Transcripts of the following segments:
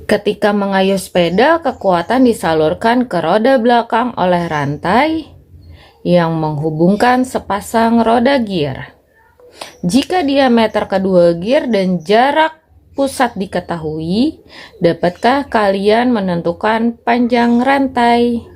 Ketika mengayuh sepeda, kekuatan disalurkan ke roda belakang oleh rantai yang menghubungkan sepasang roda gear. Jika diameter kedua gear dan jarak pusat diketahui, dapatkah kalian menentukan panjang rantai?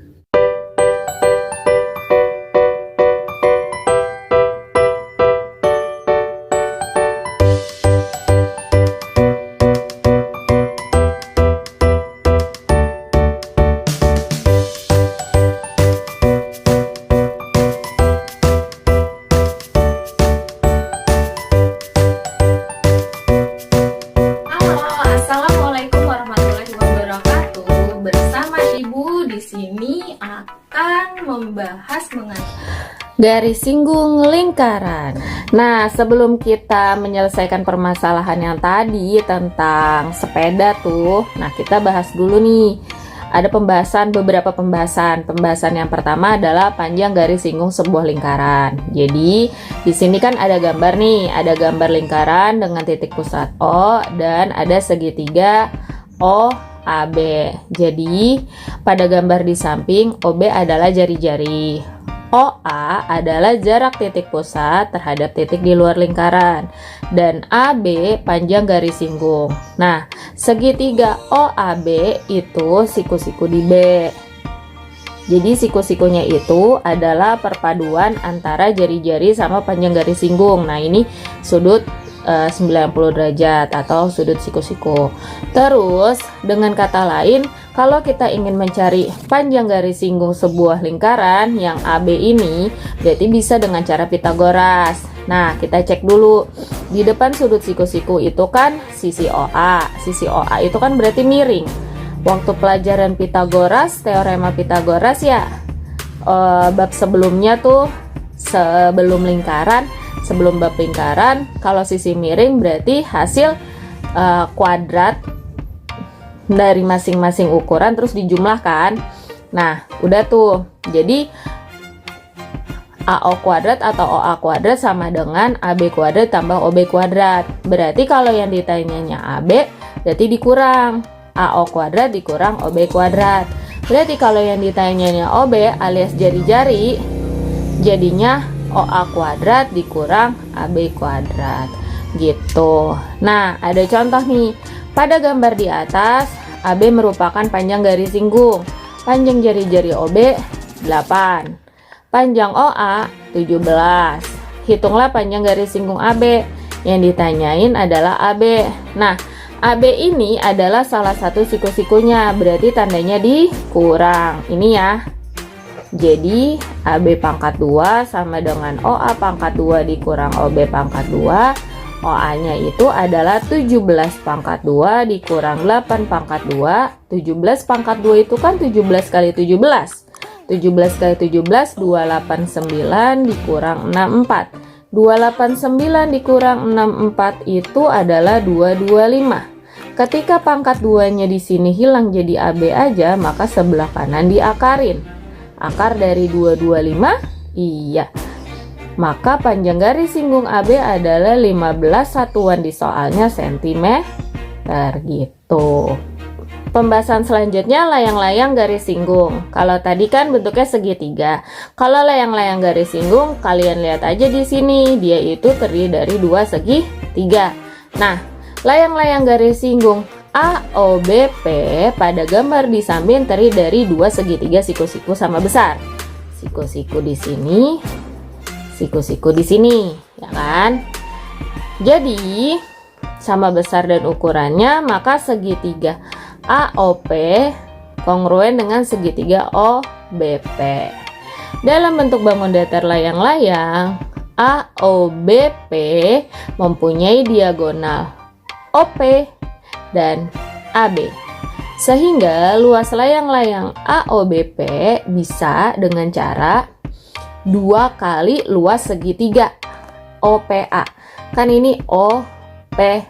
Assalamualaikum warahmatullahi wabarakatuh. Bersama Ibu di sini akan membahas mengenai garis singgung lingkaran. Nah, sebelum kita menyelesaikan permasalahan yang tadi tentang sepeda tuh, nah kita bahas dulu nih. Ada beberapa pembahasan. Pembahasan yang pertama adalah panjang garis singgung sebuah lingkaran. Jadi, di sini kan ada gambar nih, ada gambar lingkaran dengan titik pusat O dan ada segitiga OAB. Jadi, pada gambar di samping OB adalah jari-jari. OA adalah jarak titik pusat terhadap titik di luar lingkaran, dan AB panjang garis singgung. Nah, segitiga OAB itu siku-siku di B. Jadi siku-sikunya itu adalah perpaduan antara jari-jari sama panjang garis singgung. Nah, ini sudut 90 derajat atau sudut siku-siku. Terus, dengan kata lain, kalau kita ingin mencari panjang garis singgung sebuah lingkaran yang AB ini, berarti bisa dengan cara Pitagoras. Nah, kita cek dulu. Di depan sudut siku-siku itu kan sisi OA. Sisi OA itu kan berarti miring. Waktu pelajaran Pitagoras, teorema Pitagoras ya, bab sebelumnya tuh, sebelum bab lingkaran, kalau sisi miring berarti hasil kuadrat dari masing-masing ukuran terus dijumlahkan. Nah, udah tuh. Jadi AO kuadrat atau OA kuadrat sama dengan AB kuadrat tambah OB kuadrat. Berarti kalau yang ditanyanya AB, berarti dikurang AO kuadrat dikurang OB kuadrat. Berarti kalau yang ditanyanya OB alias jari-jari, jadinya OA kuadrat dikurang AB kuadrat. Gitu. Nah, ada contoh nih. Pada gambar di atas, AB merupakan panjang garis singgung. Panjang jari-jari OB 8. Panjang OA 17. Hitunglah panjang garis singgung AB. Yang ditanyain adalah AB. Nah, AB ini adalah salah satu siku-sikunya, berarti tandanya dikurang. Ini ya. Jadi, AB pangkat 2 sama dengan OA pangkat 2 dikurang OB pangkat 2. OA-nya itu adalah 17 pangkat 2 dikurang 8 pangkat 2. 17 pangkat 2 itu kan 17 kali 17. 17 kali 17, 289 dikurang 64. 289 dikurang 64 itu adalah 225. Ketika pangkat 2-nya di sini hilang jadi AB aja, maka sebelah kanan diakarin. Akar dari 225? Iya. Maka panjang garis singgung AB adalah 15 satuan di soalnya sentimeter gitu. Pembahasan selanjutnya layang-layang garis singgung. Kalau tadi kan bentuknya segitiga. Kalau layang-layang garis singgung, kalian lihat aja di sini, dia itu terdiri dari dua segitiga. Nah, layang-layang garis singgung AOBP pada gambar di samping terdiri dari dua segitiga siku-siku sama besar. Siku-siku di sini, siku-siku di sini, ya kan? Jadi, sama besar dan ukurannya, maka segitiga AOP kongruen dengan segitiga OBP. Dalam bentuk bangun datar layang-layang, AOBP mempunyai diagonal OP dan AB. Sehingga luas layang-layang AOBP bisa dengan cara 2 kali luas segitiga OPA. Kan ini OPA.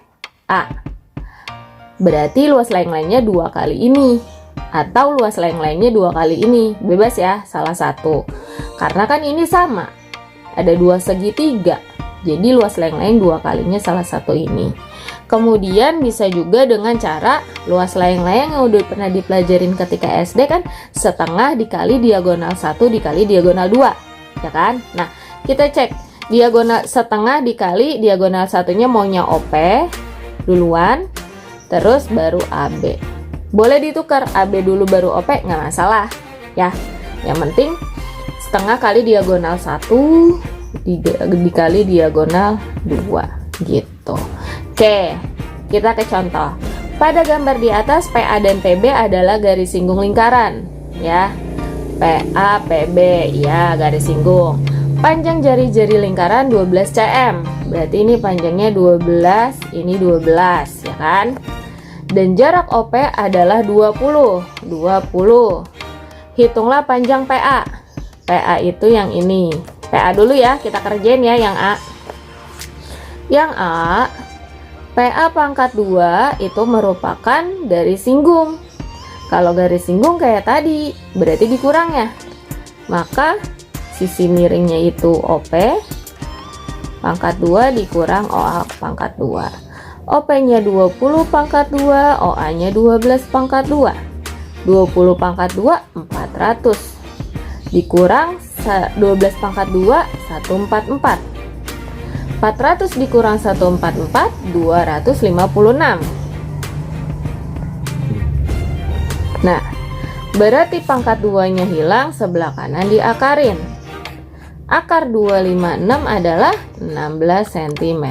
Berarti luas layang-layangnya 2 kali ini. Atau luas layang-layangnya 2 kali ini. Bebas ya, salah satu. Karena kan ini sama. Ada 2 segitiga. Jadi luas layang-layang 2 kalinya salah satu ini. Kemudian bisa juga dengan cara luas layang-layang yang udah pernah dipelajarin ketika SD kan, setengah dikali diagonal 1 dikali diagonal 2, ya kan? Nah, kita cek diagonal setengah dikali diagonal satunya maunya OP duluan, terus baru AB. Boleh ditukar AB dulu baru OP, nggak masalah ya. Yang penting setengah kali diagonal 1 dikali diagonal 2 gitu. Oke, kita ke contoh. Pada gambar di atas, PA dan PB adalah garis singgung lingkaran, ya. PA, PB, ya, garis singgung. Panjang jari-jari lingkaran 12 cm. Berarti ini panjangnya 12, ini 12, ya kan? Dan jarak OP adalah 20. Hitunglah panjang PA. PA itu yang ini. PA dulu ya, kita kerjain ya yang A. Yang A, PA pangkat 2 itu merupakan garis singgung. Kalau garis singgung kayak tadi, berarti dikurang ya. Maka sisi miringnya itu OP pangkat 2 dikurang OA pangkat 2. OP-nya 20 pangkat 2, OA-nya 12 pangkat 2. 20 pangkat 2, 400. Dikurang 12 pangkat 2, 144. 400 dikurang 144, 256. Nah, berarti pangkat 2-nya hilang, sebelah kanan diakarin. Akar 256 adalah 16 cm.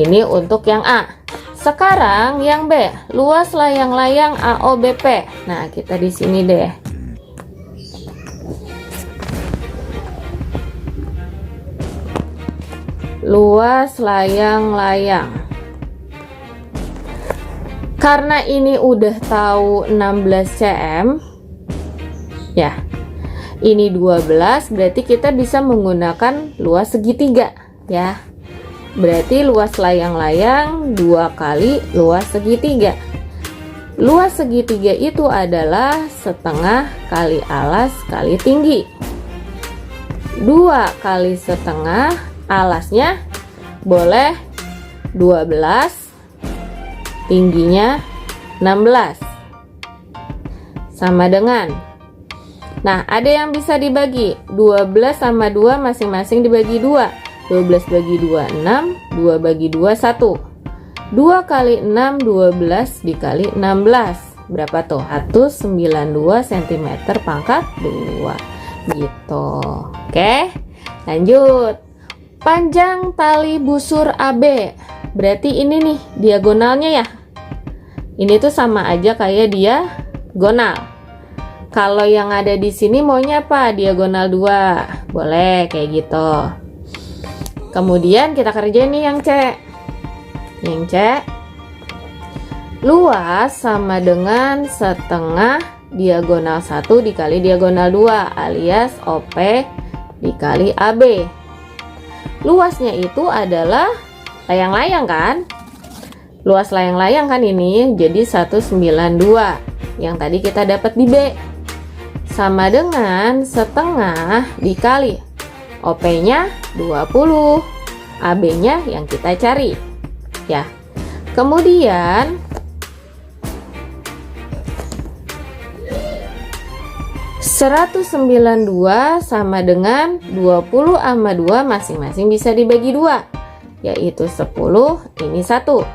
Ini untuk yang A. Sekarang yang B, luas layang-layang AOBP. Nah, kita di sini deh. Luas layang-layang. Karena ini udah tahu 16 cm, ya. Ini 12, berarti kita bisa menggunakan luas segitiga, ya. Berarti luas layang-layang 2 kali luas segitiga. Luas segitiga itu adalah setengah kali alas kali tinggi. 2 kali setengah, alasnya boleh 12, tingginya 16. Sama dengan, nah ada yang bisa dibagi, 12 sama 2 masing-masing dibagi 2. 12 bagi 2, 6, 2 bagi 2, 1. 2 kali 6, 12 dikali 16. Berapa tuh? 192 cm pangkat 2. Gitu. Oke, lanjut. Panjang tali busur AB. Berarti ini nih diagonalnya ya. Ini tuh sama aja kayak diagonal. Kalau yang ada di sini maunya apa? Diagonal 2. Boleh kayak gitu. Kemudian kita kerjain nih yang C. Yang C, luas sama dengan setengah diagonal 1 dikali diagonal 2 alias OP dikali AB. Luasnya itu adalah layang-layang kan? Luas layang-layang kan ini, jadi 192. Yang tadi kita dapat di B. Sama dengan setengah dikali OP-nya 20, AB-nya yang kita cari. Ya. Kemudian 192 sama dengan 20 sama 2 masing-masing bisa dibagi 2, yaitu 10, ini 1.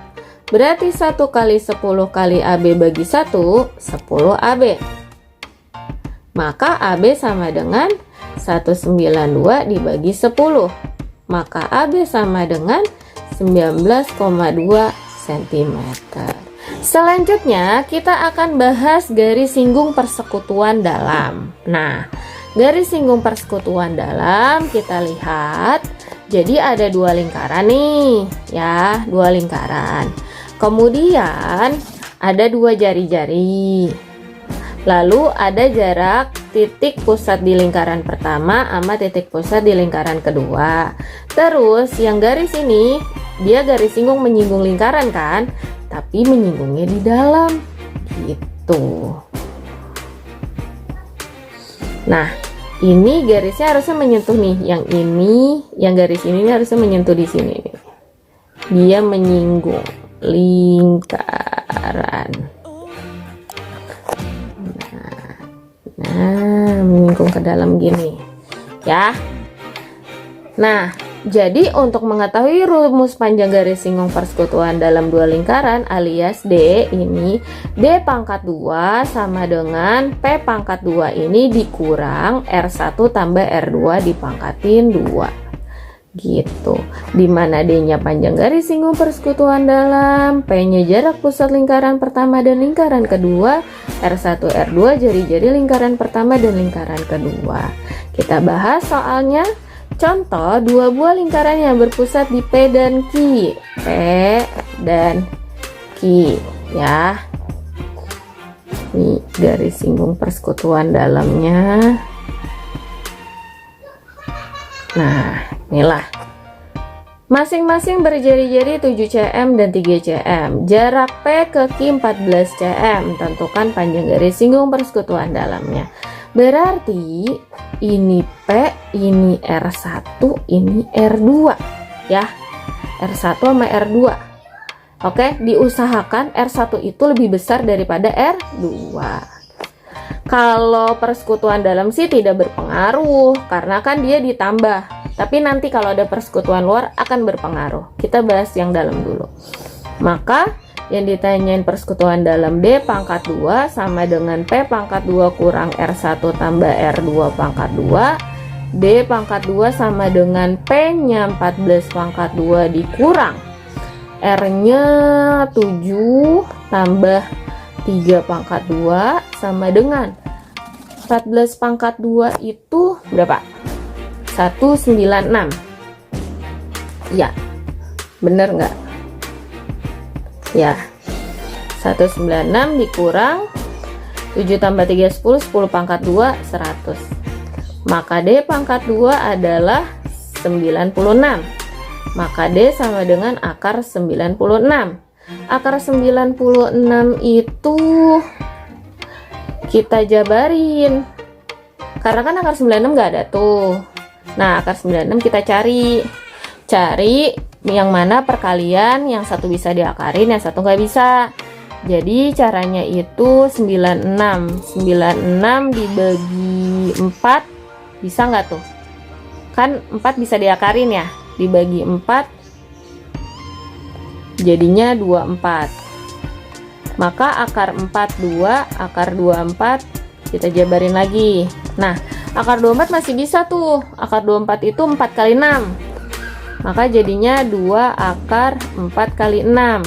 Berarti 1 kali 10 kali AB bagi 1, 10 AB. Maka AB sama dengan 192 dibagi 10. Maka AB sama dengan 19,2 cm. Selanjutnya kita akan bahas garis singgung persekutuan dalam. Nah, garis singgung persekutuan dalam kita lihat. Jadi ada 2 lingkaran nih, ya, 2 lingkaran. Kemudian ada 2 jari-jari. Lalu ada jarak titik pusat di lingkaran pertama sama titik pusat di lingkaran kedua. Terus yang garis ini, dia garis singgung menyinggung lingkaran kan, tapi menyinggungnya di dalam gitu. Nah, ini garisnya harusnya menyentuh nih, yang ini, yang garis ini harusnya menyentuh di sini nih. Dia menyinggung lingkaran. Nah, menyinggung ke dalam gini ya. Nah, jadi untuk mengetahui rumus panjang garis singgung persekutuan dalam dua lingkaran alias D ini, D pangkat 2 sama dengan P pangkat 2 ini dikurang R1 tambah R2 dipangkatin 2 gitu. Dimana D-nya panjang garis singgung persekutuan dalam, P-nya jarak pusat lingkaran pertama dan lingkaran kedua, R1 R2 jari-jari lingkaran pertama dan lingkaran kedua. Kita bahas soalnya. Contoh, dua buah lingkaran yang berpusat di P dan Q. P dan Q ya. Ini garis singgung persekutuan dalamnya. Nah, inilah. Masing-masing berjari-jari 7 cm dan 3 cm. Jarak P ke Q 14 cm. Tentukan panjang garis singgung persekutuan dalamnya. Berarti ini P, ini R1, ini R2 ya. R1 sama R2. Oke, diusahakan R1 itu lebih besar daripada R2. Kalau persekutuan dalam sih tidak berpengaruh karena kan dia ditambah. Tapi nanti kalau ada persekutuan luar akan berpengaruh. Kita bahas yang dalam dulu. Maka yang ditanyain persekutuan dalam D pangkat 2 sama dengan P pangkat 2 kurang R1 tambah R2 pangkat 2. D pangkat 2 sama dengan P nya 14 pangkat 2 dikurang R nya 7 tambah 3 pangkat 2 sama dengan 14 pangkat 2 itu berapa? 196 ya, bener nggak? Ya, 196 dikurang 7 tambah 3 10, 10 pangkat 2 100. Maka D pangkat 2 adalah 96. Maka D sama dengan akar 96. Akar 96 itu kita jabarin. Karena kan akar 96 nggak ada tuh. Nah, akar 96 kita cari yang mana perkalian, yang satu bisa diakarin, yang satu nggak bisa. Jadi caranya itu 96 dibagi 4 bisa nggak tuh? Kan 4 bisa diakarin ya, dibagi 4 jadinya 24. Maka akar 42, akar 24 kita jabarin lagi. Nah, akar 24 masih bisa tuh. Akar 24 itu 4 kali 6. Maka jadinya 2 akar 4 kali 6.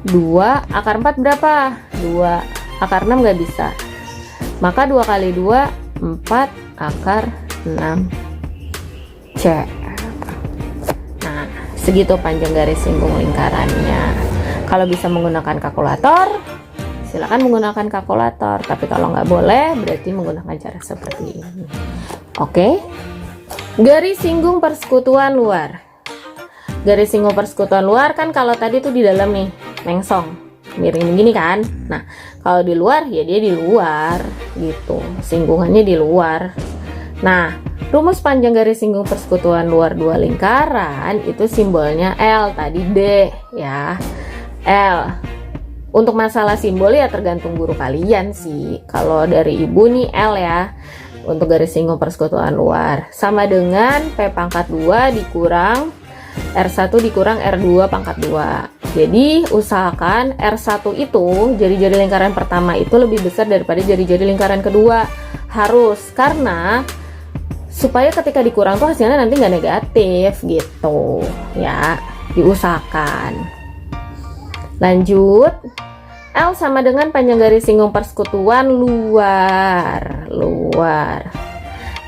2 akar 4 berapa? 2 akar 6 nggak bisa. Maka 2 kali 2 4 akar 6 C. Nah, segitu panjang garis singgung lingkarannya. Kalau bisa menggunakan kalkulator, silakan menggunakan kalkulator. Tapi kalau nggak boleh, berarti menggunakan cara seperti ini. Oke? Garis singgung persekutuan luar. Garis singgung persekutuan luar kan kalau tadi tuh di dalam nih, mengsong, miring gini kan. Nah, kalau di luar ya dia di luar gitu. Singgungannya di luar. Nah, rumus panjang garis singgung persekutuan luar dua lingkaran itu simbolnya L, tadi D ya. L. Untuk masalah simbol ya tergantung guru kalian sih. Kalau dari ibu nih L ya. Untuk garis singgung persekutuan luar sama dengan P pangkat 2 dikurang R1 dikurang R2 pangkat 2. Jadi usahakan R1 itu jari-jari lingkaran pertama itu lebih besar daripada jari-jari lingkaran kedua. Harus, karena supaya ketika dikurang tuh hasilnya nanti nggak negatif gitu ya. Diusahakan. Lanjut. L sama dengan panjang garis singgung persekutuan luar.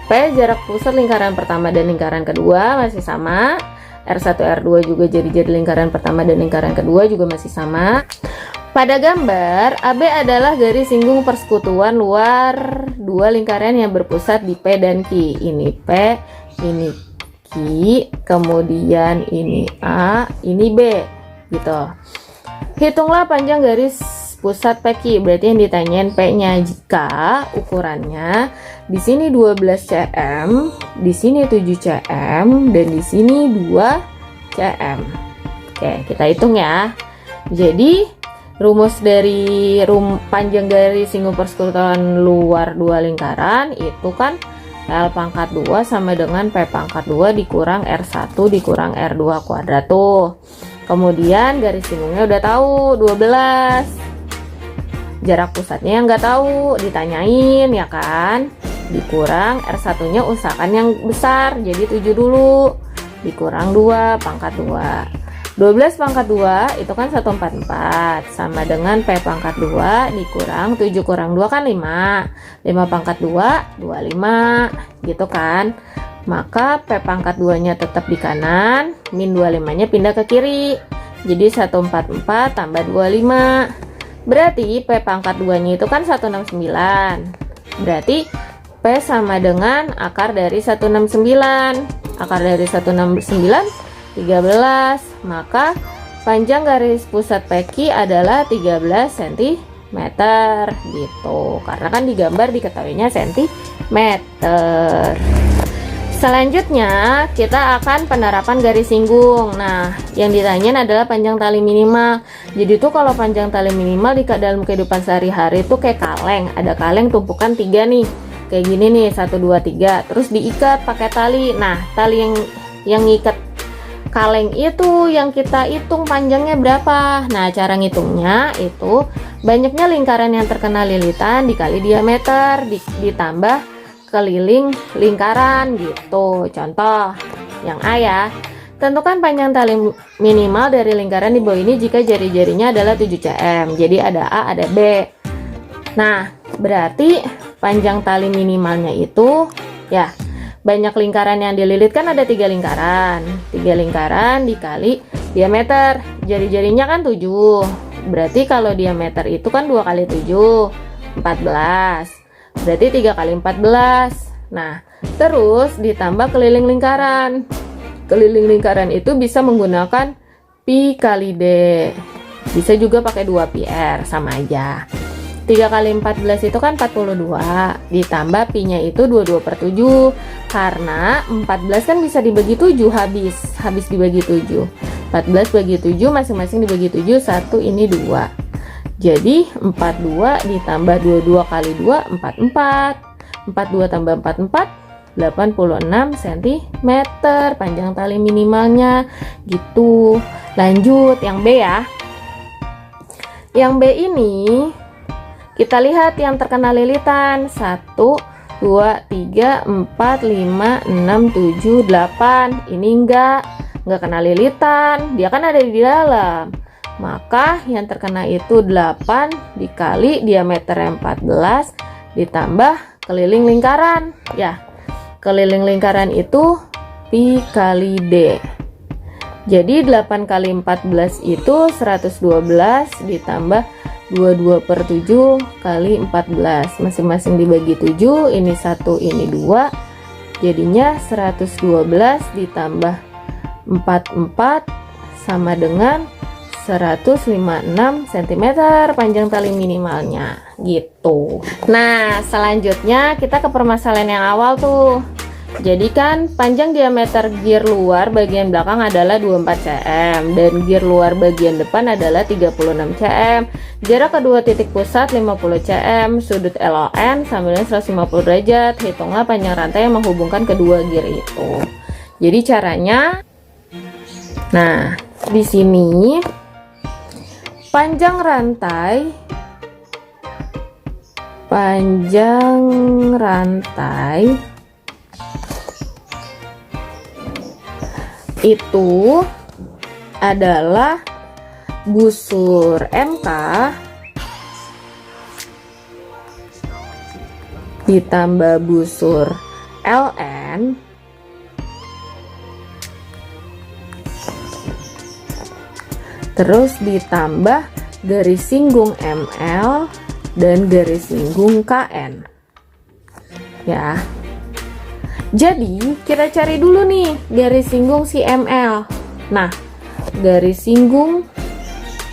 P jarak pusat lingkaran pertama dan lingkaran kedua masih sama. R1 R2 juga jari-jari lingkaran pertama dan lingkaran kedua juga masih sama. Pada gambar AB adalah garis singgung persekutuan luar dua lingkaran yang berpusat di P dan Q. Ini P, ini Q, kemudian ini A, ini B gitu. Hitunglah panjang garis pusat PQ, berarti yang ditanyain P-nya. Jika ukurannya di sini 12 cm, di sini 7 cm, dan di sini 2 cm. Oke, kita hitung ya. Jadi rumus dari panjang garis singgung persekutuan luar dua lingkaran itu kan L pangkat 2 sama dengan P pangkat 2 dikurang R1 dikurang R2 kuadrat tuh. Kemudian garis singgungnya udah tahu 12. Jarak pusatnya yang nggak tahu, ditanyain ya kan. Dikurang R1 nya usahakan yang besar, jadi 7 dulu. Dikurang 2 pangkat 2. 12 pangkat 2 itu kan 144 sama dengan P pangkat 2 dikurang 7 kurang 2 kan 5. 5 pangkat 2 25 gitu kan. Maka P pangkat 2 nya tetap di kanan, min 25 nya pindah ke kiri, jadi 144 tambah 25, berarti P pangkat 2 nya itu kan 169, berarti P sama dengan akar dari 169, akar dari 169 13, maka panjang garis pusat PQ adalah 13 cm gitu, karena kan digambar diketahuinya cm. Selanjutnya kita akan penerapan garis singgung. Nah, yang ditanyain adalah panjang tali minimal. Jadi tuh kalau panjang tali minimal di dalam kehidupan sehari-hari itu kayak kaleng. Ada kaleng tumpukan 3 nih. Kayak gini nih, 1 2 3. Terus diikat pakai tali. Nah, tali yang ngikat kaleng itu yang kita hitung panjangnya berapa. Nah, cara ngitungnya itu banyaknya lingkaran yang terkena lilitan dikali diameter ditambah keliling lingkaran gitu. Contoh yang A ya, tentukan panjang tali minimal dari lingkaran di bawah ini jika jari-jarinya adalah 7 cm. Jadi ada A ada B. Nah, berarti panjang tali minimalnya itu ya banyak lingkaran yang dililitkan ada 3 lingkaran. 3 lingkaran dikali diameter. Jari-jarinya kan 7. Berarti kalau diameter itu kan 2 kali 7 14. Berarti 3 kali 14. Nah, terus ditambah keliling lingkaran. Keliling lingkaran itu bisa menggunakan pi kali D. Bisa juga pakai 2 pi R, sama aja. 3 kali 14 itu kan 42. Ditambah pi-nya itu 22/7. Karena 14 kan bisa dibagi 7 habis dibagi 7. 14 bagi 7 masing-masing dibagi 7, 1 ini 2. Jadi 42 ditambah 22 kali 2 44. 42 tambah 44 86 cm panjang tali minimalnya gitu. Lanjut yang B ya. Yang B ini kita lihat yang terkena lilitan 1 2 3 4 5 6 7 8. Ini enggak kena lilitan, dia kan ada di dalam. Maka yang terkena itu 8 dikali diameter 14 ditambah keliling lingkaran. Ya, keliling lingkaran itu pi kali D. Jadi 8 kali 14 itu 112 ditambah 22/7 kali 14. Masing-masing dibagi 7, ini 1, ini 2. Jadinya 112 ditambah 44 sama dengan 156 cm panjang tali minimalnya gitu. Nah, selanjutnya kita ke permasalahan yang awal tuh. Jadi kan panjang diameter gear luar bagian belakang adalah 24 cm dan gear luar bagian depan adalah 36 cm. Jarak kedua titik pusat 50 cm, sudut LON sama dengan 150 derajat. Hitunglah panjang rantai yang menghubungkan kedua gear itu. Jadi caranya, nah di sini panjang rantai itu adalah busur MK ditambah busur LN terus ditambah garis singgung ML dan garis singgung KN ya. Jadi kita cari dulu nih garis singgung si ML. Nah, garis singgung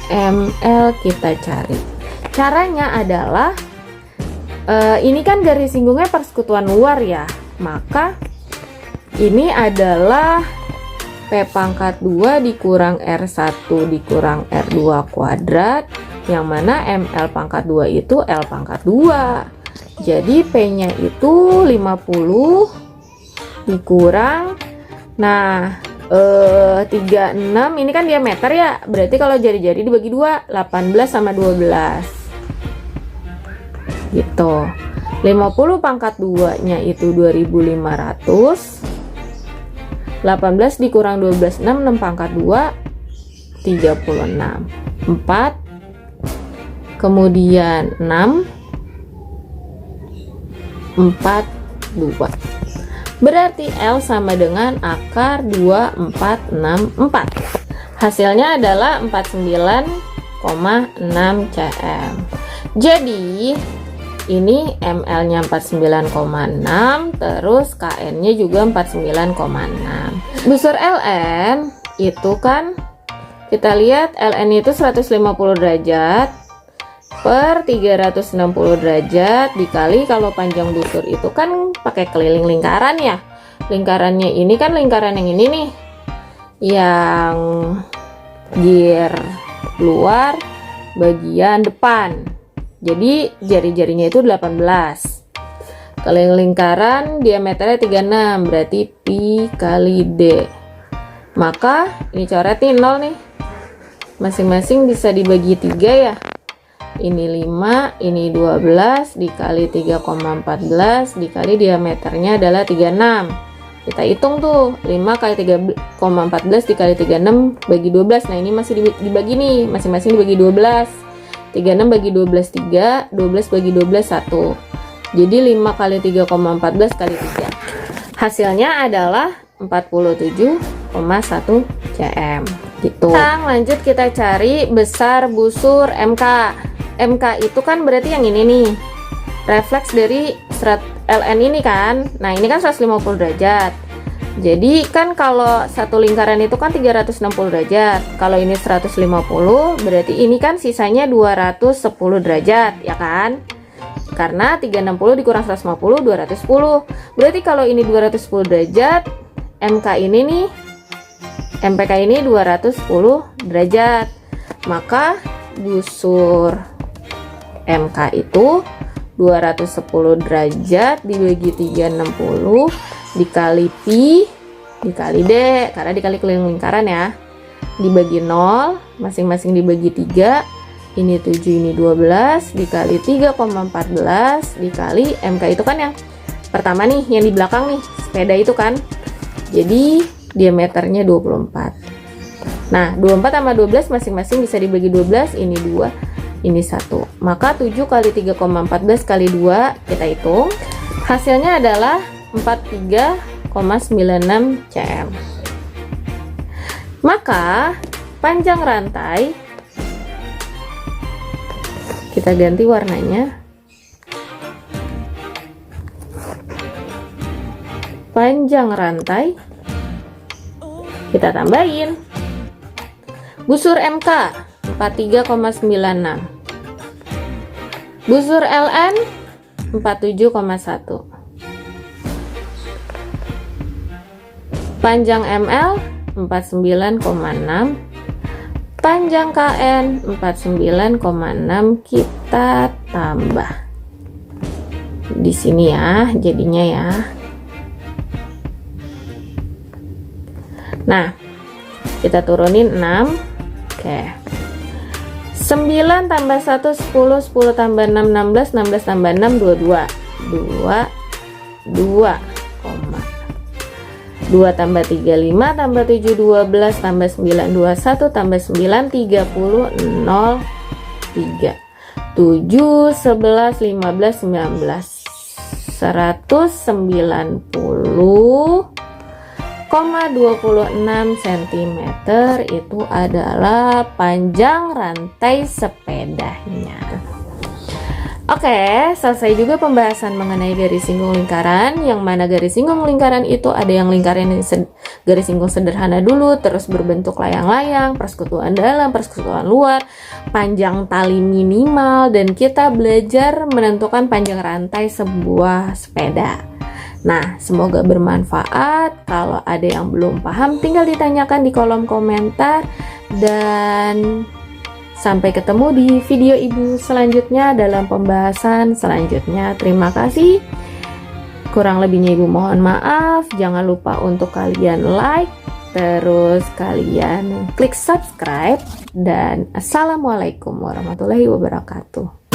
ML kita cari. caranya adalah ini kan garis singgungnya persekutuan luar ya, maka ini adalah P pangkat 2 dikurang R1 dikurang R2 kuadrat, yang mana ML pangkat 2 itu L pangkat 2. Jadi P nya itu 50 dikurang, nah 36 ini kan diameter ya, berarti kalau jari-jari dibagi 2, 18 sama 12 gitu. 50 pangkat 2 nya itu 2500, 18 dikurang 12, 6 pangkat 2 36, 4 kemudian 6 4 2, berarti L sama dengan akar 2464. Hasilnya adalah 49,6 cm. Jadi ini ML nya 49,6, terus KN nya juga 49,6. Busur LN itu kan kita lihat LN itu 150 derajat per 360 derajat dikali, kalau panjang busur itu kan pakai keliling lingkaran ya. Lingkarannya ini kan lingkaran yang ini nih, yang gear luar bagian depan. Jadi jari-jarinya itu 18. Keliling lingkaran diameternya 36, berarti pi kali D. Maka ini coret nih 0 nih. Masing-masing bisa dibagi 3 ya. Ini 5, ini 12 dikali 3,14 dikali diameternya adalah 36. Kita hitung tuh, 5 kali 3,14 dikali 36 bagi 12. Nah, ini masih dibagi nih, masing-masing dibagi 12. 36 bagi 12 3, 12 bagi 12 1. Jadi 5 kali 3,14 kali 3. Hasilnya adalah 47,1 cm gitu. Sekarang lanjut kita cari besar busur MK. MK itu kan berarti yang ini nih, refleks dari serat LN ini kan. Nah, ini kan 150 derajat. Jadi kan kalau satu lingkaran itu kan 360 derajat. Kalau ini 150, berarti ini kan sisanya 210 derajat, ya kan? Karena 360 dikurang 150, 210. Berarti kalau ini 210 derajat, MK ini nih, MPK ini 210 derajat. Maka busur MK itu 210 derajat dibagi 360 dikali pi dikali D, karena dikali keliling lingkaran ya, dibagi 0, masing-masing dibagi 3, ini 7 ini 12 dikali 3,14 dikali MK itu kan yang pertama nih, yang di belakang nih, sepeda itu kan, jadi diameternya 24. Nah, 24 sama 12 masing-masing bisa dibagi 12, ini 2 ini 1, maka 7 kali 3,14 kali 2 kita hitung, hasilnya adalah 43,96 cm. Maka panjang rantai, kita ganti warnanya, panjang rantai kita tambahin busur MK 43,96, busur LN 47,1, panjang ML 49,6, panjang KN 49,6 kita tambah di sini ya, jadinya ya. Nah, kita turunin 6. Oke. 9 tambah 1 10, 10 tambah 6 16, 16 tambah 6 22. 2 tambah 3 5 tambah 7 12 tambah 9 21 tambah 9 30 0 3 7 11 15 19 190,26 cm itu adalah panjang rantai sepedanya. Oke, selesai juga pembahasan mengenai garis singgung lingkaran. Yang mana garis singgung lingkaran itu ada yang lingkaran garis singgung sederhana dulu, terus berbentuk layang-layang, persekutuan dalam, persekutuan luar, panjang tali minimal, dan kita belajar menentukan panjang rantai sebuah sepeda. Nah, semoga bermanfaat. Kalau ada yang belum paham, tinggal ditanyakan di kolom komentar. Dan sampai ketemu di video Ibu selanjutnya dalam pembahasan selanjutnya. Terima kasih. Kurang lebihnya Ibu mohon maaf. Jangan lupa untuk kalian like, terus kalian klik subscribe. Dan assalamualaikum warahmatullahi wabarakatuh.